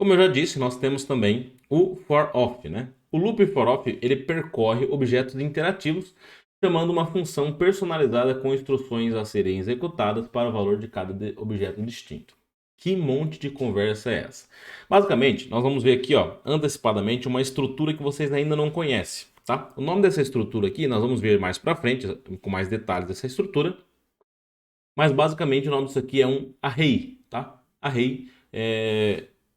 Como eu já disse, nós temos também o for of, né? O loop for of, ele percorre objetos interativos, chamando uma função personalizada com instruções a serem executadas para o valor de cada objeto distinto. Que monte de conversa é essa? Basicamente, nós vamos ver aqui, ó, antecipadamente, uma estrutura que vocês ainda não conhecem, tá? O nome dessa estrutura aqui, nós vamos ver mais para frente, com mais detalhes dessa estrutura. Mas basicamente o nome disso aqui é um array, tá? Array,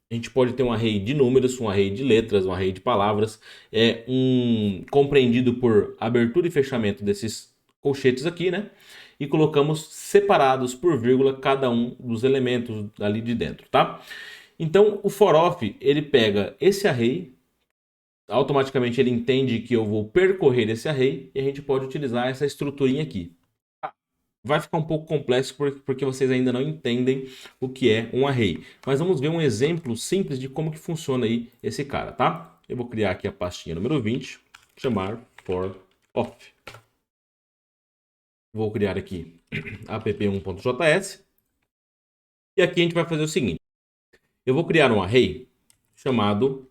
a gente pode ter um array de números, um array de letras, um array de palavras, compreendido por abertura e fechamento desses colchetes aqui, né? E colocamos separados por vírgula cada um dos elementos ali de dentro, tá? Então o for of, ele pega esse array, automaticamente ele entende que eu vou percorrer esse array e a gente pode utilizar essa estruturinha aqui. Vai ficar um pouco complexo porque vocês ainda não entendem o que é um array. Mas vamos ver um exemplo simples de como que funciona aí esse cara, tá? Eu vou criar aqui a pastinha número 20, chamar for of. Vou criar aqui app1.js. E aqui a gente vai fazer o seguinte. Eu vou criar um array chamado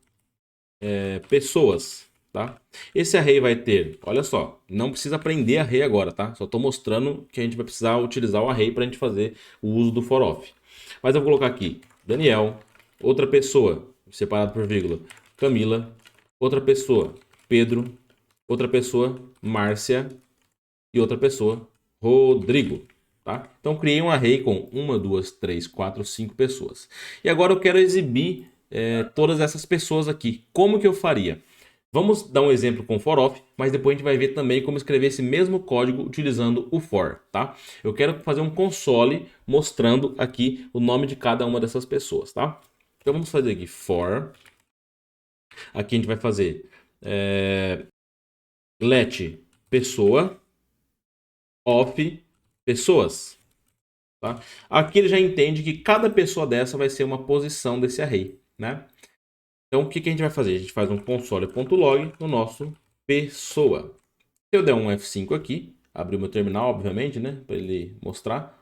pessoas, tá? Esse array vai ter, olha só, não precisa aprender array agora, tá? Só estou mostrando que a gente vai precisar utilizar o array para a gente fazer o uso do for of. Mas eu vou colocar aqui Daniel, outra pessoa, separado por vírgula, Camila, outra pessoa, Pedro, outra pessoa, Márcia e outra pessoa, Rodrigo. Tá? Então criei um array com 1, 2, 3, 4, 5 pessoas. E agora eu quero exibir todas essas pessoas aqui. Como que eu faria? Vamos dar um exemplo com for of, mas depois a gente vai ver também como escrever esse mesmo código utilizando o for, tá? Eu quero fazer um console mostrando aqui o nome de cada uma dessas pessoas, tá? Então vamos fazer aqui for. Aqui a gente vai fazer let pessoa of pessoas. Tá? Aqui ele já entende que cada pessoa dessa vai ser uma posição desse array, né? Então o que que a gente vai fazer? A gente faz um console.log no nosso pessoa. Se eu der um F5 aqui, abrir o meu terminal, obviamente, né? Para ele mostrar.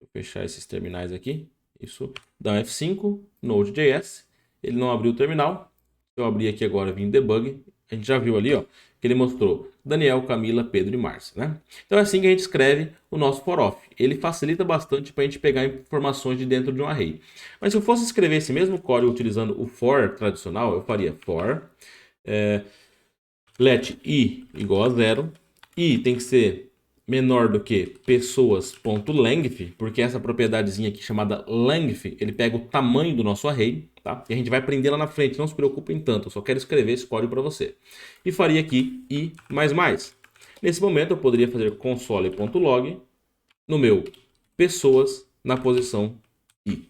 Vou fechar esses terminais aqui. Isso. Dá um F5, Node.js. Ele não abriu o terminal. Se eu abrir aqui agora, vim debug, a gente já viu ali, ó, que ele mostrou Daniel, Camila, Pedro e Márcia, né? Então é assim que a gente escreve o nosso for of. Ele facilita bastante para a gente pegar informações de dentro de um array. Mas se eu fosse escrever esse mesmo código utilizando o for tradicional, eu faria for let i igual a 0. I tem que ser menor do que pessoas.length, porque essa propriedadezinha aqui chamada length, ele pega o tamanho do nosso array, tá? E a gente vai aprender lá na frente, não se preocupem tanto, eu só quero escrever esse código para você. E faria aqui i mais. Nesse momento eu poderia fazer console.log no meu pessoas na posição i.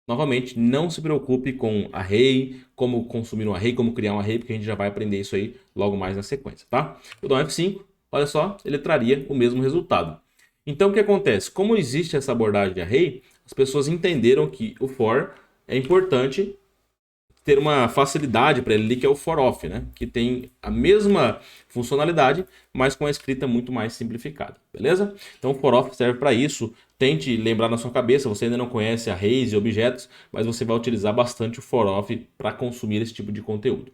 Novamente, não se preocupe com array, como consumir um array, como criar um array, porque a gente já vai aprender isso aí logo mais na sequência, tá? Eu dou um F5, olha só, ele traria o mesmo resultado. Então, o que acontece? Como existe essa abordagem de array, as pessoas entenderam que o for é importante ter uma facilidade para ele ali, que é o for of, né? Que tem a mesma funcionalidade, mas com a escrita muito mais simplificada, beleza? Então o for of serve para isso. Tente lembrar na sua cabeça, você ainda não conhece arrays e objetos, mas você vai utilizar bastante o for of para consumir esse tipo de conteúdo.